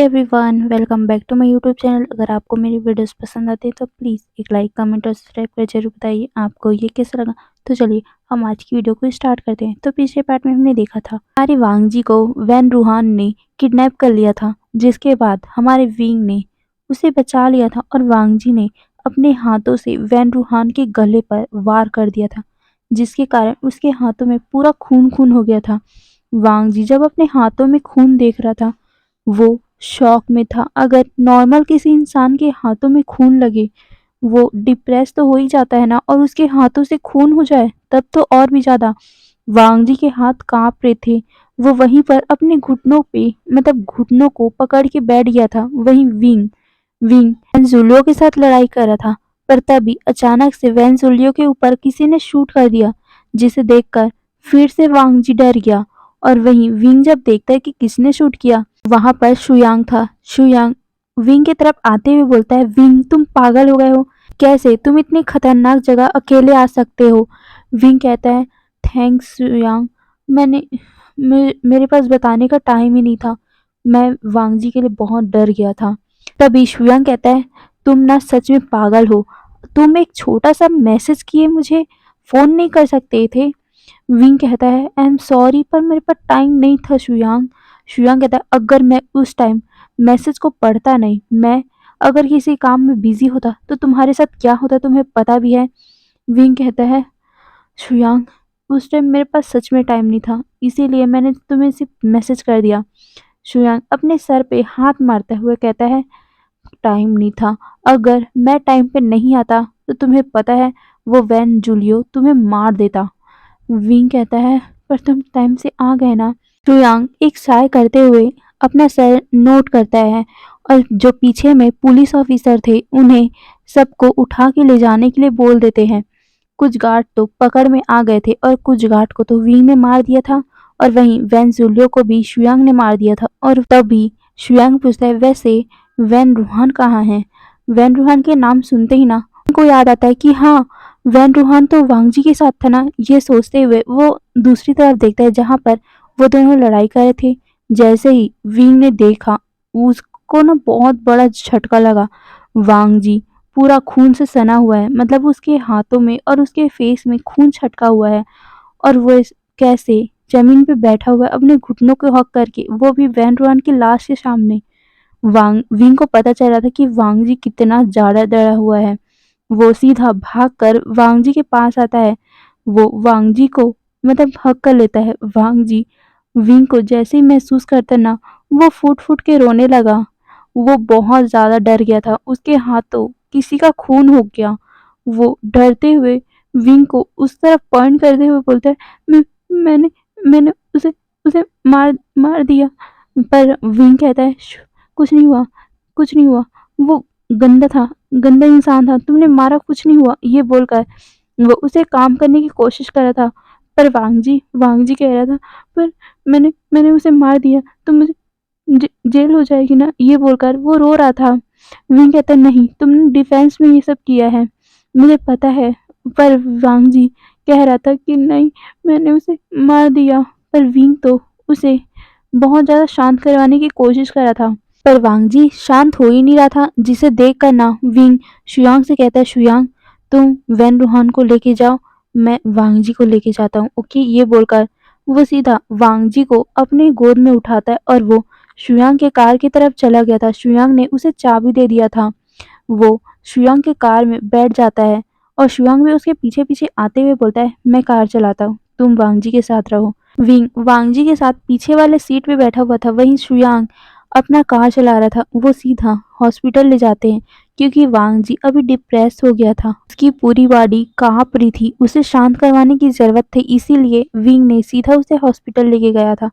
Everyone, welcome back to my YouTube channel. अगर आपको मेरी वीडियोस पसंद आती है तो प्लीज़ एक लाइक, कमेंट और सब्सक्राइब कर जरूर बताइए आपको ये कैसा लगा। तो चलिए हम आज की वीडियो को स्टार्ट करते हैं। तो पिछले पार्ट में हमने देखा था हमारे वांग जी को वैन रूहान ने किडनैप कर लिया था, जिसके बाद हमारे विंग ने उसे बचा लिया था और वांग जी ने अपने हाथों से वैन रूहान के गले पर वार कर दिया था, जिसके कारण उसके हाथों में पूरा खून खून हो गया था। वांग जी जब अपने हाथों में खून देख रहा था वो शॉक में था। अगर नॉर्मल किसी इंसान के हाथों में खून लगे, वो डिप्रेस तो हो ही जाता है ना, और उसके हाथों से खून हो जाए तब तो और भी ज़्यादा। वांग जी के हाथ काँप रहे थे। वो वहीं पर अपने घुटनों पे मतलब घुटनों को पकड़ के बैठ गया था। वहीं विंग विंग वेंजुलियो के साथ लड़ाई कर रहा था, पर तभी अचानक से वेंजुलियो के ऊपर किसी ने शूट कर दिया, जिसे देखकर फिर से वांग जी डर गया। और वहीं विंग जब देखता है कि किसने शूट किया, वहां पर शुयांग था। शुयांग विंग की तरफ आते हुए बोलता है, विंग तुम पागल हो गए हो, कैसे तुम इतनी खतरनाक जगह अकेले आ सकते हो। विंग कहता है, थैंक्स शुयांग, मेरे पास बताने का टाइम ही नहीं था, मैं वांग जी के लिए बहुत डर गया था। तभी शुयांग कहता है, तुम ना सच में पागल हो, तुम एक छोटा सा मैसेज किए मुझे फोन नहीं कर सकते थे। विंग कहता है, आई एम सॉरी पर मेरे पास टाइम नहीं था शुयांग। शुयांग कहता है, अगर मैं उस टाइम मैसेज को पढ़ता नहीं, मैं अगर किसी काम में बिजी होता तो तुम्हारे साथ क्या होता तुम्हें पता भी है। विंग कहता है, शुयांग उस टाइम मेरे पास सच में टाइम नहीं था, इसीलिए मैंने तुम्हें सिर्फ मैसेज कर दिया। शुयांग अपने सर पे हाथ मारते हुए कहता है, टाइम नहीं था, अगर मैं टाइम पे नहीं आता तो तुम्हें पता है वो वैन जूलियो तुम्हें मार देता। विंग कहता है, पर तुम टाइम से आ गए ना। शुयांग एक साय करते हुए अपना सर नोट करता है, और जो पीछे में पुलिस ऑफिसर थे उन्हें सबको उठा के ले जाने के लिए बोल देते हैं। कुछ गार्ड तो पकड़ में आ गए थे और कुछ गार्ड को तो विंग ने मार दिया था, और वहीं वैन जूलियो को भी शुयांग ने मार दिया था। और तभी शुयांग पूछता है, वैसे वैन रूहान कहाँ है। वैन रूहान के नाम सुनते ही ना उनको याद आता है कि हाँ, वैन रूहान तो वांग जी के साथ था ना। ये सोचते हुए वो दूसरी तरफ देखता है जहाँ पर वो दोनों लड़ाई कर रहे थे। जैसे ही विंग ने देखा, उसको ना बहुत बड़ा झटका लगा। वांग जी पूरा खून से सना हुआ है, मतलब उसके हाथों में और उसके फेस में खून छटका हुआ है, और वो कैसे जमीन पे बैठा हुआ है अपने घुटनों को हक करके, वो भी वैन रूहान की लाश के सामने। वांग विंग को पता चल रहा था कि वांग जी कितना ज़्यादा डरा हुआ है। वो सीधा भागकर वांग जी के पास आता है। वो वांग जी को मतलब हग कर लेता है। वांग जी विंग को जैसे ही महसूस करता ना, वो फूट-फूट के रोने लगा। वो बहुत ज़्यादा डर गया था। उसके हाथों किसी का खून हो गया। वो डरते हुए विंग को उस तरफ पॉइंट करते हुए बोलता है, मैं मैंने मैंने उसे उसे मार मार दिया। पर विंग कहता है, कुछ नहीं हुआ, कुछ नहीं हुआ। वो गंदा था, गंदा इंसान था, तुमने मारा, कुछ नहीं हुआ। ये बोलकर वो उसे काम करने की कोशिश कर रहा था, पर वांग जी कह रहा था, पर मैंने मैंने उसे मार दिया तो मुझे जेल हो जाएगी ना। ये बोलकर वो रो रहा था। विंग कहता है, नहीं तुमने डिफेंस में ये सब किया है, मुझे पता है। पर वांग जी कह रहा था कि नहीं, मैंने उसे मार दिया। पर विंग तो उसे बहुत ज़्यादा शांत करवाने की कोशिश कर रहा था, पर वांग जी शांत हो ही नहीं रहा था, जिसे देखकर ना विंग शुयांग से कहता है, शुयांग तुम वैन रूहान को लेके जाओ, मैं वांग जी को लेके जाता हूँ, ओके। ये बोलकर वो सीधा वांग जी को अपने गोद में उठाता है और वो शुयांग के कार की तरफ चला गया था। शुयांग ने उसे चाबी दे दिया था। वो शुयांग के कार में बैठ जाता है, और शुयांग भी उसके पीछे पीछे आते हुए बोलता है, मैं कार चलाता हूँ, तुम वांग जी के साथ रहो। विंग वांग जी के साथ पीछे वाले सीट पे बैठा हुआ था, वहीं शुयांग अपना कार चला रहा था। वो सीधा हॉस्पिटल ले जाते हैं, क्योंकि वांग जी अभी डिप्रेस हो गया था, उसकी पूरी बॉडी कांप रही थी, उसे शांत करवाने की जरूरत थी, इसीलिए विंग ने सीधा उसे हॉस्पिटल लेके गया था।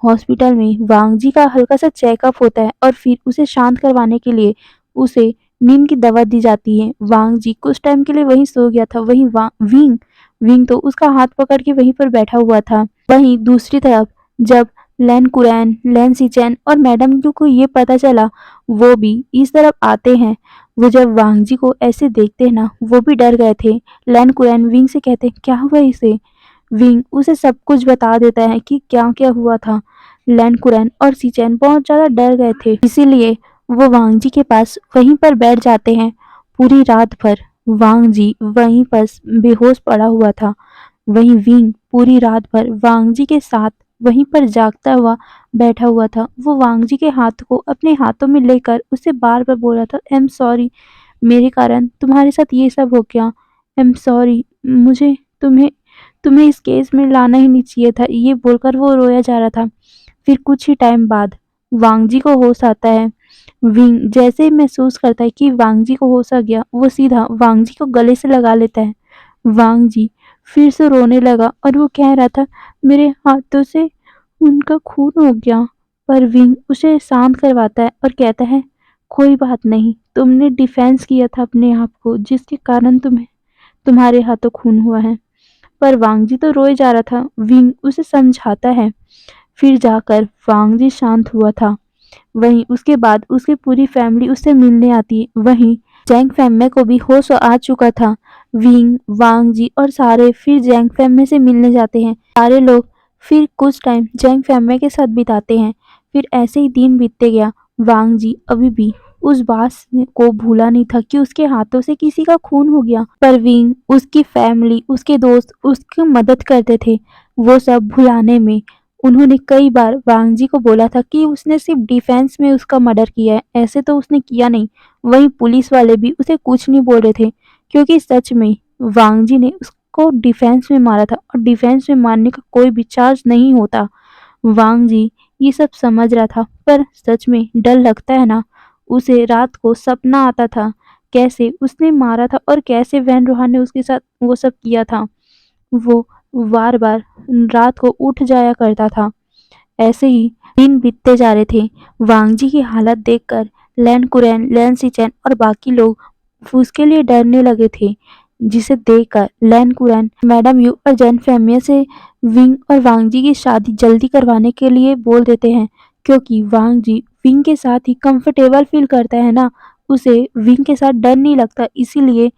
हॉस्पिटल में वांग जी का हल्का सा चेकअप होता है, और फिर उसे शांत करवाने के लिए उसे नींद की दवा दी जाती है। वांग जी कुछ टाइम के लिए वहीं सो गया था। वहीं विंग विंग तो उसका हाथ पकड़ के वहीं पर बैठा हुआ था। वहीं दूसरी तरफ जब लैन कुरैन, लैन सीचैन और मैडम क्यू को ये पता चला, वो भी इस तरफ आते हैं। वो जब वांग जी को ऐसे देखते हैं ना, वो भी डर गए थे। लैन कुरैन विंग से कहते हैं, क्या हुआ इसे। विंग उसे सब कुछ बता देता है कि क्या क्या हुआ था। लैन कुरैन और सीचैन बहुत ज़्यादा डर गए थे, इसीलिए वो वांग जी के पास वहीं पर बैठ जाते हैं। पूरी रात भर वांग जी वहीं पर बेहोश पड़ा हुआ था। वहीं विंग पूरी रात भर वांग जी के साथ वहीं पर जागता हुआ बैठा हुआ था। वो वांग जी के हाथ को अपने हाथों में लेकर उसे बार-बार बोल रहा था, आई एम सॉरी, मेरे कारण तुम्हारे साथ ये सब हो गया। आई एम सॉरी, मुझे तुम्हें तुम्हें इस केस में लाना ही नहीं चाहिए था। ये बोलकर वो रोया जा रहा था। फिर कुछ ही टाइम बाद वांग जी को होश आता है। विंग जैसे ही महसूस करता है कि वांग जी को होश आ गया, वो सीधा वांग जी को गले से लगा लेता है। वांग जी फिर से रोने लगा और वो कह रहा था, मेरे हाथों से उनका खून हो गया। पर विंग उसे शांत करवाता है और कहता है, कोई बात नहीं, तुमने डिफेंस किया था अपने आप को, जिसके कारण तुम्हें तुम्हारे हाथों खून हुआ है। पर वांग जी तो रोए जा रहा था। विंग उसे समझाता है। फिर जाकर वांग जी शांत हुआ था। वहीं उसके बाद उसकी पूरी फैमिली उससे मिलने आती है। वहीं जैंग फैमिली को भी होश आ चुका था। विंग, वांग जी और सारे फिर जैंग फैमिली से मिलने जाते हैं। सारे लोग फिर कुछ टाइम जैंग फैमिली के साथ बिताते हैं। फिर ऐसे ही दिन बीतते गया। वांग जी अभी भी उस बात को भूला नहीं था कि उसके हाथों से किसी का खून हो गया। पर विंग, उसकी फैमिली, उसके दोस्त उसकी मदद करते थे वो सब भुलाने में। उन्होंने कई बार वांग जी को बोला था कि उसने सिर्फ डिफेंस में उसका मर्डर किया है, ऐसे तो उसने किया नहीं। वहीं पुलिस वाले भी उसे कुछ नहीं बोल रहे थे, क्योंकि सच में वांग जी ने उसको डिफेंस में मारा था और डिफेंस में मारने का कोई भी चार्ज नहीं होता। वांग जी ये सब समझ रहा था, पर सच में डर लगता है ना। उसे रात को सपना आता था, कैसे उसने मारा था और कैसे वैन रोहान ने उसके साथ वो सब किया था। वो बार-बार रात को उठ जाया करता था। ऐसे ही दिन बीतते जा रहे थे। वांग जी की हालत देखकर लैन कुरैन, लैन सिचेन और बाकी लोग उसके लिए डरने लगे थे, जिसे देखकर लैन कुरैन, मैडम यू और जैन फैमिया से विंग और वांग जी की शादी जल्दी करवाने के लिए बोल देते हैं, क्योंकि वांग जी विंग के साथ ही कंफर्टेबल फील करता है ना, उसे विंग के साथ डर नहीं लगता, इसीलिए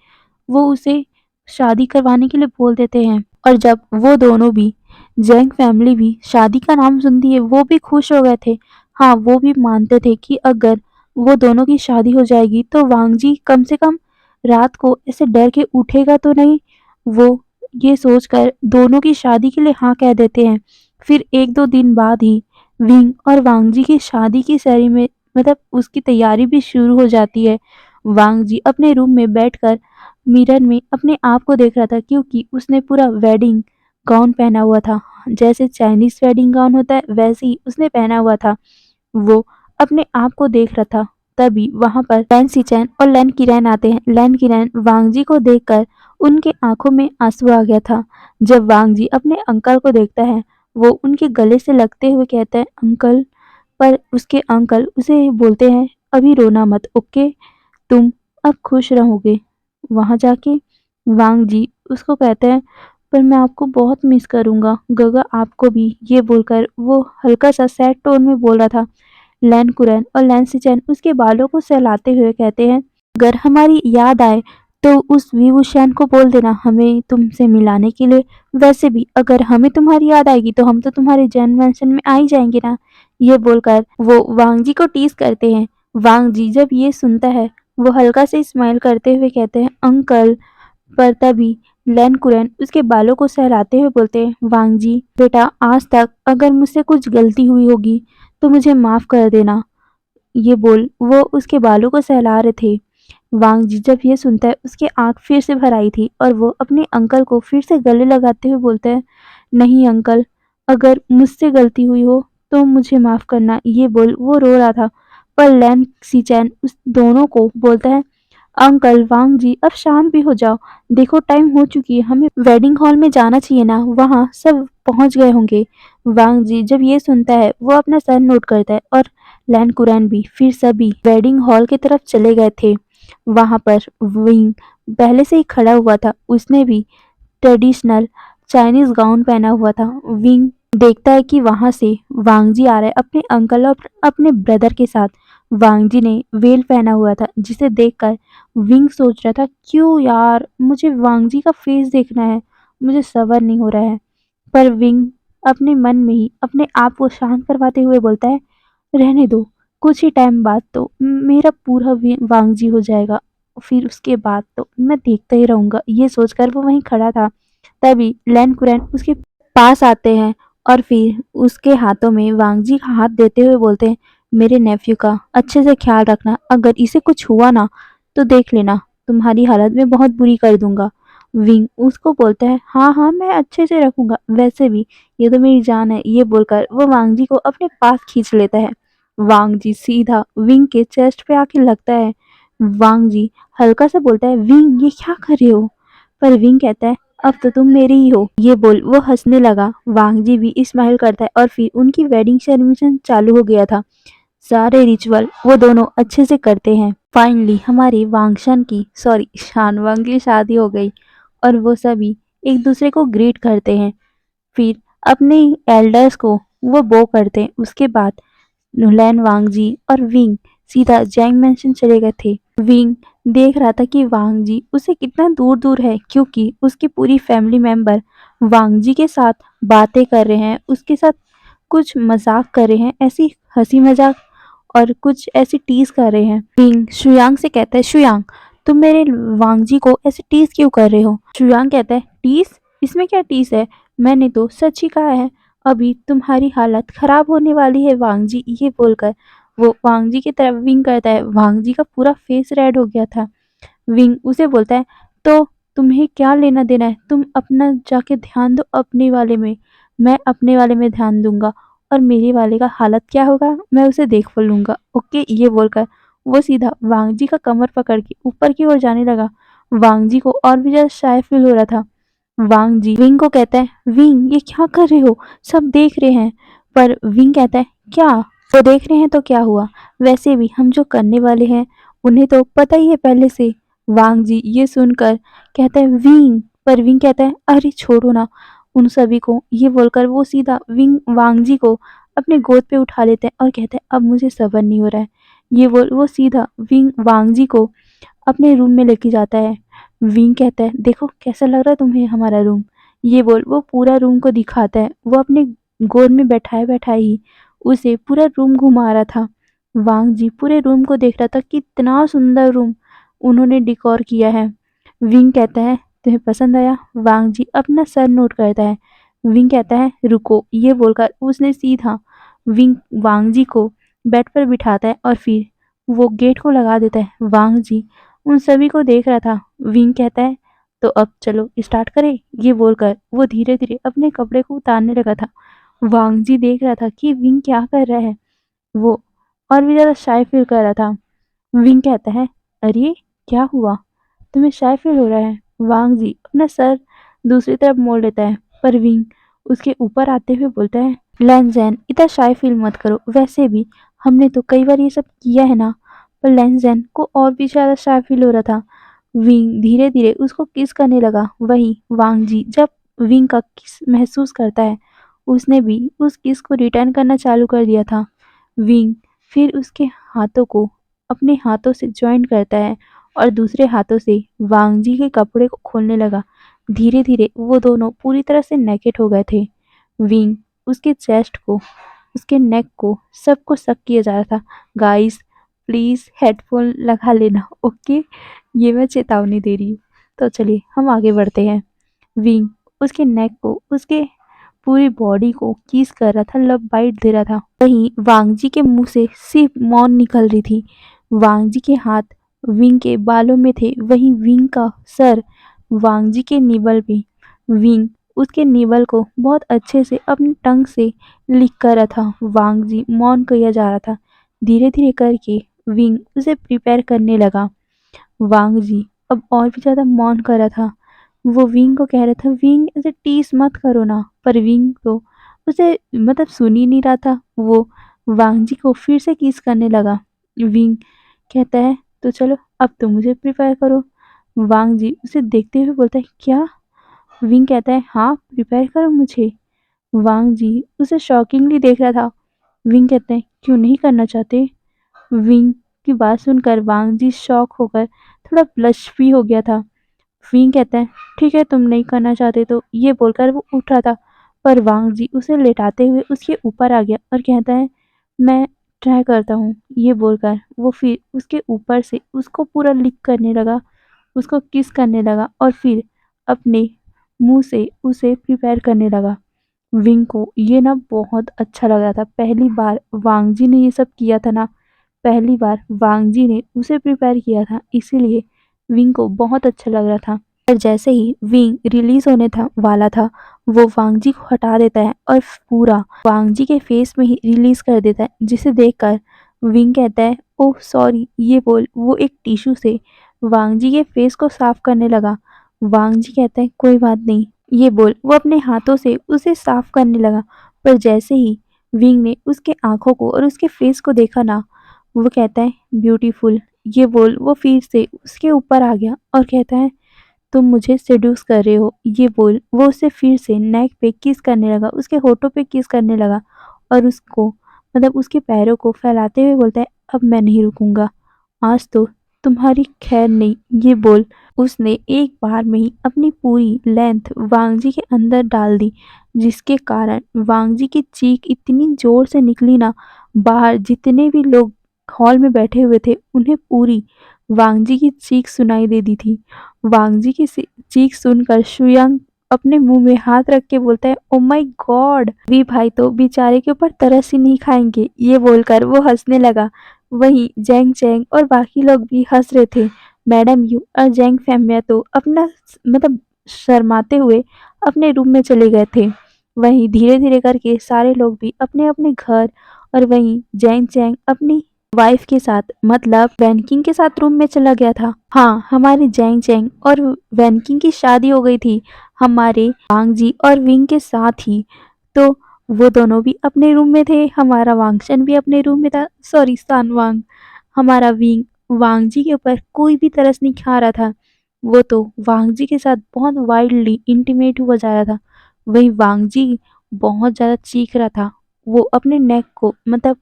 वो उसे शादी करवाने के लिए बोल देते हैं। और जब वो दोनों भी, जैंग फैमिली भी शादी का नाम सुनती है, वो भी खुश हो गए थे। हाँ, वो भी मानते थे कि अगर वो दोनों की शादी हो जाएगी तो वांग जी कम से कम रात को ऐसे डर के उठेगा तो नहीं। वो ये सोचकर दोनों की शादी के लिए हाँ कह देते हैं। फिर 1-2 दिन बाद ही विंग और वांग जी की शादी की सेरेमनी, मतलब उसकी तैयारी भी शुरू हो जाती है। वांग जी अपने रूम में बैठकर मिरर में अपने आप को देख रहा था, क्योंकि उसने पूरा वेडिंग गाउन पहना हुआ था। जैसे चाइनीज वेडिंग गाउन होता है वैसे ही उसने पहना हुआ था। वो अपने आप को देख रहा था। तभी वहां पर लैन सिचैन और लैन किरैन आते हैं। लैन किरैन वांग जी को देखकर उनके आंखों में आंसू आ गया था। जब वांग जी अपने अंकल को देखता है, वो उनके गले से लगते हुए कहता है, अंकल। पर उसके अंकल उसे बोलते हैं, अभी रोना मत, ओके, तुम अब खुश रहोगे। वहाँ जाके वांग जी उसको कहते हैं, पर मैं आपको बहुत मिस करूँगा, गगा आपको भी। ये बोलकर वो हल्का सा सैड टोन में बोल रहा था। लैन कुरैन और लैन सिचैन उसके बालों को सहलाते हुए कहते हैं, अगर हमारी याद आए तो उस वीवूशैन को बोल देना हमें तुमसे मिलाने के लिए। वैसे भी अगर हमें तुम्हारी याद आएगी तो हम तो तुम्हारे जैन मैंशन में आ ही जाएंगे ना। ये बोलकर वो वांग जी को टीज करते हैं। वांग जी जब ये सुनता है, वो हल्का से स्माइल करते हुए कहते हैं, अंकल। पर तभी लैन कुरैन उसके बालों को सहलाते हुए बोलते हैं, वांग जी बेटा, आज तक अगर मुझसे कुछ गलती हुई होगी तो मुझे माफ कर देना। ये बोल वो उसके बालों को सहला रहे थे। वांग जी जब ये सुनता है, उसकी आंख फिर से भर आई थी और वो अपने अंकल को फिर से गले लगाते हुए बोलता है, नहीं अंकल, अगर मुझसे गलती हुई हो तो मुझे माफ करना। ये बोल वो रो रहा था। पर लैन सीचैन उस दोनों को बोलता है, अंकल, वांग जी अब शांत भी हो जाओ। देखो टाइम हो चुकी है, हमें वेडिंग हॉल में जाना चाहिए ना, वहाँ सब पहुंच गए होंगे। वांग जी जब ये सुनता है, वो अपना सर नोट करता है और लैन कुरैन भी फिर सभी वेडिंग हॉल की तरफ चले गए थे। वहां पर विंग पहले से ही खड़ा हुआ था। उसने भी ट्रेडिशनल चाइनीज गाउन पहना हुआ था। विंग देखता है कि वहां से वांग जी आ रहा है अपने अंकल और अपने ब्रदर के साथ। वांग जी ने वेल पहना हुआ था, जिसे देखकर विंग सोच रहा था, क्यों यार, मुझे वांग जी का फेस देखना है, मुझे सबर नहीं हो रहा है। पर विंग अपने मन में ही अपने आप को शांत करवाते हुए बोलता है, रहने दो, कुछ ही टाइम बाद तो मेरा पूरा वांगजी हो जाएगा, फिर उसके बाद तो मैं देखता ही रहूंगा। ये सोचकर वो वहीं खड़ा था। तभी लैन कुरैन उसके पास आते हैं और फिर उसके हाथों में वांगजी का हाथ देते हुए बोलते हैं, मेरे नेफ्यू का अच्छे से ख्याल रखना, अगर इसे कुछ हुआ ना तो देख लेना, तुम्हारी हालत में बहुत बुरी कर दूंगा। विंग उसको बोलता है, हाँ हाँ मैं अच्छे से रखूंगा, वैसे भी ये तो मेरी जान है। ये बोलकर वो वांगजी को अपने पास खींच लेता है। वांगजी सीधा विंग के चेस्ट पे आके लगता है। वांगजी हल्का सा बोलता है, विंग ये क्या कर रहे हो? पर विंग कहता है, अब तो तुम मेरी ही हो। ये बोल वो हंसने लगा। वांगजी भी स्माइल करता है और फिर उनकी वेडिंग सेरेमनी चालू हो गया था। सारे रिचुअल वो दोनों अच्छे से करते हैं। फाइनली हमारी वांगशन की शानवांग की शादी हो गई और वो सभी एक दूसरे को ग्रीट करते हैं। फिर अपने एल्डर्स को वो बो करते हैं। उसके बाद लैन वांगजी और विंग सीधा जैंग मैंशन चले गए थे। विंग देख रहा था कि वांगजी उसे कितना दूर दूर है, क्योंकि उसकी पूरी फैमिली मेंबर वांगजी के साथ बातें कर रहे हैं, उसके साथ कुछ मजाक कर रहे हैं, ऐसी हंसी मजाक और कुछ ऐसे टीज कर रहे हैं। विंग शुयांग से कहता है, शुयांग तुम मेरे वांगजी को ऐसे टीज क्यों कर रहे हो? शुयांग कहता है, टीज? इसमें क्या टीज है, मैंने तो सच ही कहा है, अभी तुम्हारी हालत खराब होने वाली है वांगजी। ये बोलकर वो वांगजी की तरफ विंग करता है। वांगजी का पूरा फेस रेड हो गया था। विंग उसे बोलता है, तो तुम्हें क्या लेना देना है, तुम अपना जाके ध्यान दो अपने वाले में, मैं अपने वाले में ध्यान दूंगा और मेरे वाले का हालत क्या होगा मैं उसे देख लूंगा, ओके। ये बोलकर वो सीधा वांगजी का कमर पकड़ के ऊपर की ओर जाने लगा। वांगजी को और भी ज्यादा शाय फील हो रहा था। वांगजी विंग को कहता है, विंग ये क्या कर रहे हो, सब देख रहे हैं। पर विंग कहता है, क्या वो देख रहे हैं तो क्या हुआ, वैसे भी हम जो करने वाले हैं उन्हें तो पता ही है पहले से। वांगजी ये सुनकर कहता है, विंग। पर विंग कहता है, अरे छोड़ो ना उन सभी को। ये बोलकर वो सीधा विंग वांगजी को अपने गोद पे उठा लेते हैं और कहते हैं, अब मुझे सब्र नहीं हो रहा है। ये बोल वो सीधा विंग वांगजी को अपने रूम में लेके जाता है। विंग कहता है, देखो कैसा लग रहा है तुम्हें हमारा रूम। ये बोल वो पूरा रूम को दिखाता है। वो अपने गोद में बैठाए बैठाए ही उसे पूरा रूम घुमा रहा था। वांग जी पूरे रूम को देख रहा था, कितना सुंदर रूम उन्होंने डिकोर किया है। विंग कहता है, तुम्हें पसंद आया? वांग जी अपना सर नोट करता है। विंग कहता है, रुको। ये बोलकर उसने सीधा विंग वांग जी को बेड पर बिठाता है और फिर वो गेट को लगा देता है। वांग जी उन सभी को देख रहा था। विंग कहता है, तो अब चलो स्टार्ट करें। ये बोलकर वो धीरे धीरे अपने कपड़े को उतारने लगा था। वांग जी देख रहा था कि विंग क्या कर रहा है। वो और भी ज्यादा शाय फील कर रहा था। विंग कहता है, अरे क्या हुआ, तुम्हें शाय फील हो रहा है? वांग जी अपना सर दूसरी तरफ मोड़ लेता है। पर विंग उसके ऊपर आते हुए बोलता है, लैंजैन इतना शाय फील मत करो, वैसे भी हमने तो कई बार ये सब किया है ना। पर लैंजैन को और भी ज्यादा शाय फील हो रहा था। विंग धीरे धीरे उसको किस करने लगा। वहीं वांग जी जब विंग का किस महसूस करता है, उसने भी उस किस को रिटर्न करना चालू कर दिया था। विंग फिर उसके हाथों को अपने हाथों से ज्वाइन करता है और दूसरे हाथों से वांग जी के कपड़े को खोलने लगा। धीरे धीरे वो दोनों पूरी तरह से नेकेड हो गए थे। विंग उसके चेस्ट को, उसके नेक को, सबको सक किया जा रहा था। गाइस प्लीज हेडफोन लगा लेना, ओके। ये मैं चेतावनी दे रही हूँ। तो चलिए हम आगे बढ़ते हैं। विंग उसके नेक को, उसके पूरी बॉडी को किस कर रहा था, लब बाइट दे रहा था। वहीं वांगजी के मुंह से सिर्फ मौन निकल रही थी। वांगजी के हाथ विंग के बालों में थे, वहीं विंग का सर वांगजी के निबल पे। विंग उसके निबल को बहुत अच्छे से अपनी टंग से लिक कर रहा था। वांगजी मौन किया जा रहा था। धीरे धीरे करके विंग उसे प्रिपेयर करने लगा। वांग जी अब और भी ज़्यादा मौन कर रहा था। वो विंग को कह रहा था, विंग ऐसे टीस मत करो ना। पर विंग तो उसे मतलब सुन ही नहीं रहा था। वो वांग जी को फिर से किस करने लगा। विंग कहता है, तो चलो अब तुम मुझे प्रिपेयर करो। वांग जी उसे देखते हुए बोलता है, क्या? विंग कहता है, हाँ प्रिपेयर करो मुझे। वांग जी उसे शॉकिंगली देख रहा था। विंग कहते हैं, क्यों नहीं करना चाहते? विंग की बात सुनकर वांग जी शॉक होकर थोड़ा ब्लश भी हो गया था। विंग कहता है, ठीक है तुम नहीं करना चाहते तो। ये बोलकर वो उठ रहा था। पर वांग जी उसे लेटाते हुए उसके ऊपर आ गया और कहता है, मैं ट्राई करता हूँ। ये बोलकर वो फिर उसके ऊपर से उसको पूरा लिक करने लगा, उसको किस करने लगा और फिर अपने मुंह से उसे प्रिपेयर करने लगा। विंग को ये ना बहुत अच्छा लग रहा था। पहली बार वांग जी ने ये सब किया था ना, पहली बार वांग जी ने उसे प्रिपेयर किया था, इसीलिए विंग को बहुत अच्छा लग रहा था। पर जैसे ही विंग रिलीज होने था वाला था, वो वांग जी को हटा देता है और पूरा वांग जी के फेस में ही रिलीज कर देता है, जिसे देखकर विंग कहता है, ओह सॉरी। ये बोल वो एक टिश्यू से वांग जी के फेस को साफ करने लगा। वांग जी कहता है, कोई बात नहीं। ये बोल वो अपने हाथों से उसे साफ करने लगा। पर जैसे ही विंग ने उसके आंखों को और उसके फेस को देखा ना, वो कहता है, ब्यूटीफुल। ये बोल वो फिर से उसके ऊपर आ गया और कहता है, तुम मुझे सेड्यूस कर रहे हो। ये बोल वो उसे फिर से नेक पे किस करने लगा, उसके होठों पे किस करने लगा और उसको मतलब उसके पैरों को फैलाते हुए बोलता है, अब मैं नहीं रुकूंगा, आज तो तुम्हारी खैर नहीं। ये बोल उसने एक बार में ही अपनी पूरी लेंथ वांगजी के अंदर डाल दी, जिसके कारण वांगजी की चीख इतनी जोर से निकली ना, बाहर जितने भी लोग हॉल में बैठे हुए थे उन्हें पूरी वांगजी की चीख सुनाई दे दी थी। वांगजी की चीख सुनकर शुयांग अपने मुंह में हाथ रख के बोलता है, ओ माय गॉड। वी भाई तो बेचारे के ऊपर तरस ही नहीं खाएंगे। ये बोलकर वो हंसने लगा। वहीं जैंग चैंग और बाकी लोग भी हंस रहे थे। मैडम यू और जैंग फैमिया तो अपना मतलब शर्माते हुए अपने रूम में चले गए थे। वहीं धीरे धीरे करके सारे लोग भी अपने अपने घर, और वहीं जैंग चैंग अपनी वाइफ के साथ मतलब वैनकिंग के साथ रूम में चला गया था। हाँ, हमारी जैंग चैंग और वैनकिंग की शादी हो गई थी हमारे वांग जी और विंग के साथ ही। तो वो दोनों भी अपने रूम में थे, हमारा वांगशन भी अपने रूम में था, सॉरी सान वांग। हमारा विंग वांग जी के ऊपर कोई भी तरस नहीं खा रहा था। वो तो वांग जी के साथ बहुत वाइल्डली इंटीमेट हुआ जा रहा था। वही वांग जी बहुत ज्यादा चीख रहा था। वो अपने नेक को मतलब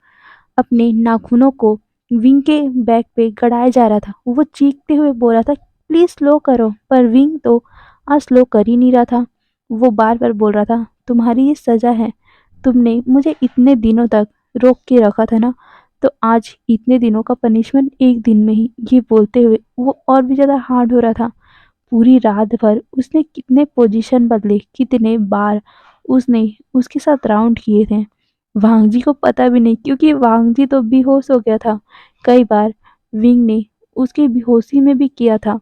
अपने नाखूनों को विंग के बैक पे गड़ाया जा रहा था। वो चीखते हुए बोल रहा था, प्लीज स्लो करो। पर विंग तो आज स्लो कर ही नहीं रहा था। वो बार बार बोल रहा था, तुम्हारी ये सजा है, तुमने मुझे इतने दिनों तक रोक के रखा था ना, तो आज इतने दिनों का पनिशमेंट एक दिन में ही। ये बोलते हुए वो और भी ज्यादा हार्ड हो रहा था। पूरी रात भर उसने कितने पोजीशन बदले, कितने बार उसने उसके साथ राउंड किए थे, वांगजी को पता भी नहीं, क्योंकि वांगजी तो बेहोश हो गया था। कई बार विंग ने उसकी बेहोशी में भी किया था।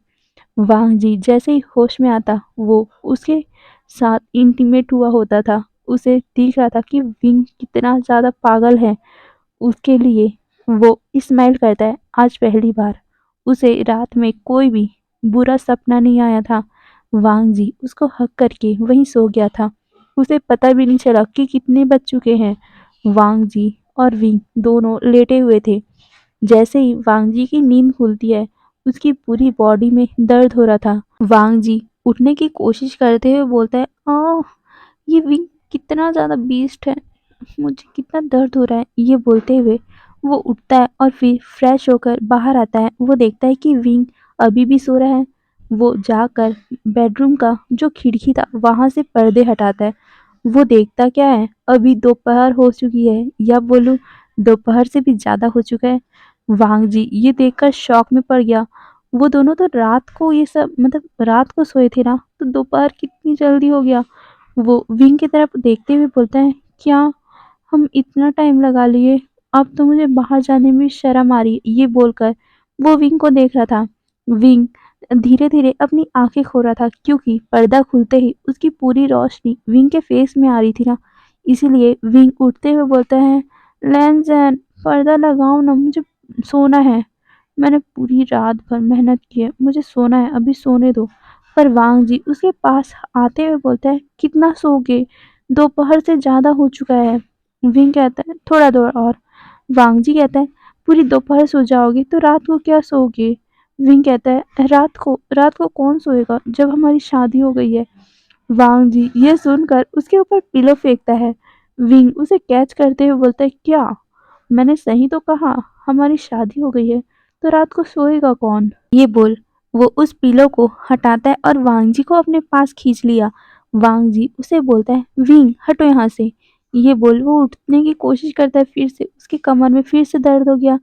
वांगजी जैसे ही होश में आता वो उसके साथ इंटीमेट हुआ होता था। उसे दिख रहा था कि विंग कितना ज़्यादा पागल है। उसके लिए वो स्माइल करता है। आज पहली बार उसे रात में कोई भी बुरा सपना नहीं आया था। वांग जी उसको हक करके वहीं सो गया था। उसे पता भी नहीं चला कि कितने बज चुके हैं। वांग जी और विंग दोनों लेटे हुए थे। जैसे ही वांग जी की नींद खुलती है, उसकी पूरी बॉडी में दर्द हो रहा था। वांग जी उठने की कोशिश करते हुए बोलता है, ओह ये विंग कितना ज़्यादा बीस्ट है, मुझे कितना दर्द हो रहा है। ये बोलते हुए वो उठता है और फिर फ्रेश होकर बाहर आता है। वो देखता है कि विंग अभी भी सो रहा है। वो जाकर बेडरूम का जो खिड़की था वहां से पर्दे हटाता है। वो देखता क्या है, अभी दोपहर हो चुकी है, या बोलूं दोपहर से भी ज्यादा हो चुका है। वांग जी ये देखकर शॉक में पड़ गया। वो दोनों तो रात को ये सब मतलब रात को सोए थे ना, तो दोपहर कितनी जल्दी हो गया। वो विंग की तरफ देखते हुए बोलता है, क्या हम इतना टाइम लगा लिए, अब तो मुझे बाहर जाने में शर्म आ रही है। ये बोलकर वो विंग को देख रहा था। विंग धीरे धीरे अपनी आंखें खो रहा था, क्योंकि पर्दा खुलते ही उसकी पूरी रोशनी विंग के फेस में आ रही थी ना, इसीलिए विंग उठते हुए बोलता है, लैंजन पर्दा लगाओ ना, मुझे सोना है। मैंने पूरी रात भर मेहनत की है, मुझे सोना है, अभी सोने दो। पर वांग जी उसके पास आते हुए बोलता है, कितना सोओगे, दोपहर से ज्यादा हो चुका है। विंग कहता है, थोड़ा देर और। वांग जी कहता है, पूरी दोपहर सो जाओगे तो रात को क्या सोओगे। विंग कहता है, रात को कौन सोएगा जब हमारी शादी हो गई है। वांग जी ये सुनकर उसके ऊपर पिलो फेंकता है। विंग उसे कैच करते हुए बोलता है, क्या मैंने सही तो कहा, हमारी शादी हो गई है तो रात को सोएगा कौन। ये बोल वो उस पिलो को हटाता है और वांगजी को अपने पास खींच लिया। वांग जी उसे बोलता है, विंग हटो यहाँ से। ये बोल वो उठने की कोशिश करता है, फिर से उसकी कमर में फिर से दर्द हो गया।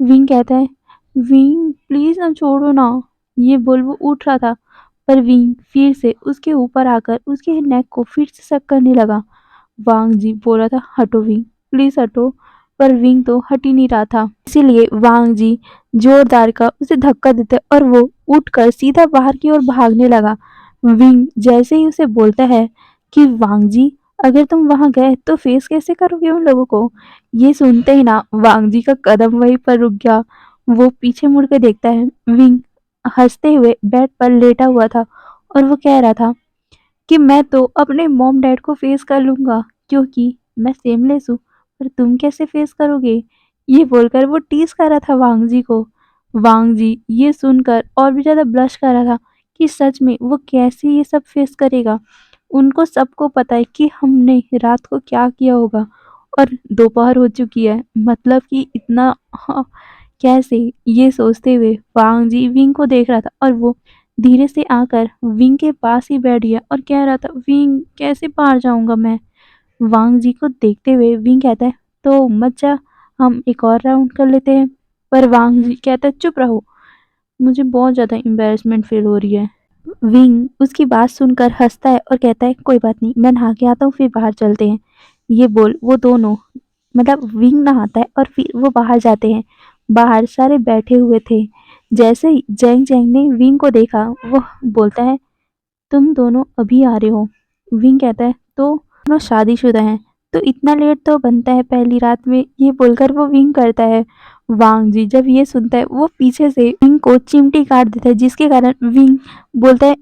विंग कहता है, विंग प्लीज ना छोड़ो ना। ये बोल वो उठ रहा था, पर विंग फिर से उसके ऊपर आकर उसके नेक को फिर से सक करने लगा। वांग जी बोल रहा था, हटो विंग, प्लीज हटो, पर विंग तो हट ही नहीं रहा था। इसीलिए वांग जी जोरदार का उसे धक्का देते और वो उठकर सीधा बाहर की ओर भागने लगा। विंग जैसे ही उसे बोलता है कि वांग जी, अगर तुम वहां गए तो फेस कैसे करोगे उन लोगों को। ये सुनते ही ना वांग जी का कदम वहीं पर रुक गया। वो पीछे मुड़ के देखता है, विंग हंसते हुए बेड पर लेटा हुआ था और वो कह रहा था कि मैं तो अपने मॉम डैड को फेस कर लूंगा क्योंकि मैं सेमलेस हूँ, पर तुम कैसे फेस करोगे। ये बोलकर वो टीज कर रहा था वांग जी को। वांग जी ये सुनकर और भी ज्यादा ब्लश कर रहा था कि सच में वो कैसे ये सब फेस करेगा। उनको सबको पता है कि हमने रात को क्या किया होगा और दोपहर हो चुकी है, मतलब कि इतना हाँ, कैसे, ये सोचते हुए वांग जी विंग को देख रहा था और वो धीरे से आकर विंग के पास ही बैठ गया और कह रहा था, विंग कैसे पार जाऊंगा मैं। वांग जी को देखते हुए विंग कहता है, तो मत जा, हम एक और राउंड कर लेते हैं। पर वांग जी कहता है, चुप रहो, मुझे बहुत ज्यादा एम्बेरसमेंट फील हो रही है। विंग उसकी बात सुनकर हंसता है और कहता है, कोई बात नहीं, मैं नहा के आता हूँ, फिर बाहर चलते हैं। ये बोल वो दोनों, मतलब विंग नहाता है और फिर वो बाहर जाते हैं। बाहर सारे बैठे हुए थे। जैसे ही जैंग जैंग ने विंग को देखा, वो बोलता है, तुम दोनों अभी आ रहे हो। विंग कहता है, तो दोनों शादीशुदा हैं, तो इतना लेट तो बनता है पहली रात में। ये बोलकर वो विंग करता है। वांग जी जब ये सुनता है, वो पीछे से विंग को चिमटी काट देता है, जिसके कारण विंग बोलता है,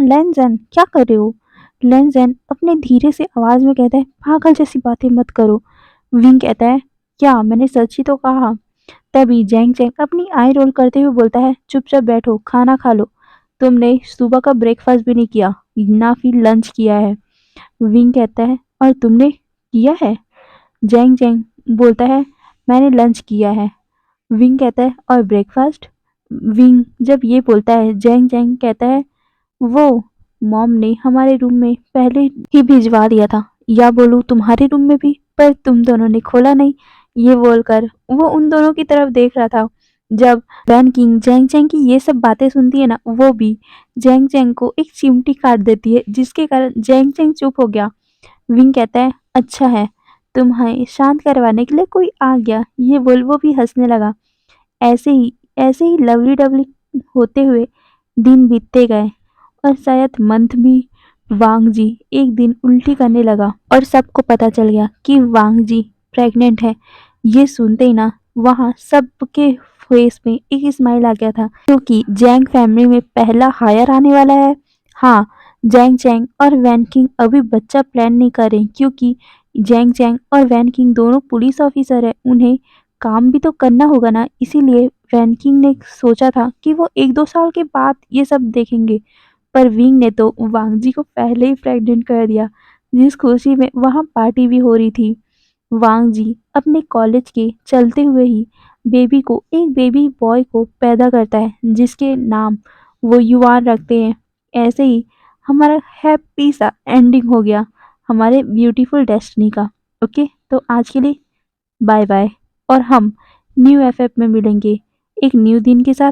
लेनजन क्या कर रहे हो। लेनजन अपने धीरे से आवाज में कहता है, पागल जैसी बातें मत करो। विंग कहता है, क्या मैंने सच ही तो कहा। तभी जैंग जैंग अपनी आई रोल करते हुए बोलता है, चुपचाप बैठो, खाना खा लो, तुमने सुबह का ब्रेकफास्ट भी नहीं किया, ना फिर लंच किया है। विंग कहता है, और तुमने किया है। जैंग जैंग बोलता है, मैंने लंच किया है। विंग कहता है, और ब्रेकफास्ट। विंग जब ये बोलता है, जैंग जैंग कहता है, वो मॉम ने हमारे रूम में पहले ही भिजवा दिया था, या बोलूं तुम्हारे रूम में भी, पर तुम दोनों ने खोला नहीं। ये बोलकर वो उन दोनों की तरफ देख रहा था। जब वैन किंग जैंग जैंग की ये सब बातें सुनती है ना, वो भी जैंग जैंग को एक चिमटी काट देती है, जिसके कारण जैंग जैंग चुप हो गया। विंग कहता है, अच्छा है, तुम्हें शांत करवाने के लिए कोई आ गया। ये बोल वो भी हंसने लगा। ऐसे ही लवली डवली होते हुए दिन बीतते गए और शायद मंथ भी। वांग जी एक दिन उल्टी करने लगा और सबको पता चल गया कि वांग जी प्रेग्नेंट है। ये सुनते ही ना वहाँ सबके फेस में एक स्माइल आ गया था, क्योंकि जैंग फैमिली में पहला हायर आने वाला है। हाँ, जैंग चैंग और वैन किंग अभी बच्चा प्लान नहीं कर रहे, क्योंकि जैंग चैंग और वैन किंग दोनों पुलिस ऑफिसर है, उन्हें काम भी तो करना होगा ना। इसीलिए वैन किंग ने सोचा था कि वो 1-2 साल के बाद ये सब देखेंगे, पर विंग ने तो वांग जी को पहले ही प्रेग्नेंट कर दिया, जिस खुशी में वहाँ पार्टी भी हो रही थी। वांग जी अपने कॉलेज के चलते हुए ही बेबी को, एक बेबी बॉय को पैदा करता है, जिसके नाम वो युवान रखते हैं। ऐसे ही हमारा हैप्पी सा एंडिंग हो गया हमारे ब्यूटीफुल डेस्टिनी का। ओके, तो आज के लिए बाय बाय, और हम न्यू एफएफ में मिलेंगे एक न्यू दिन के साथ।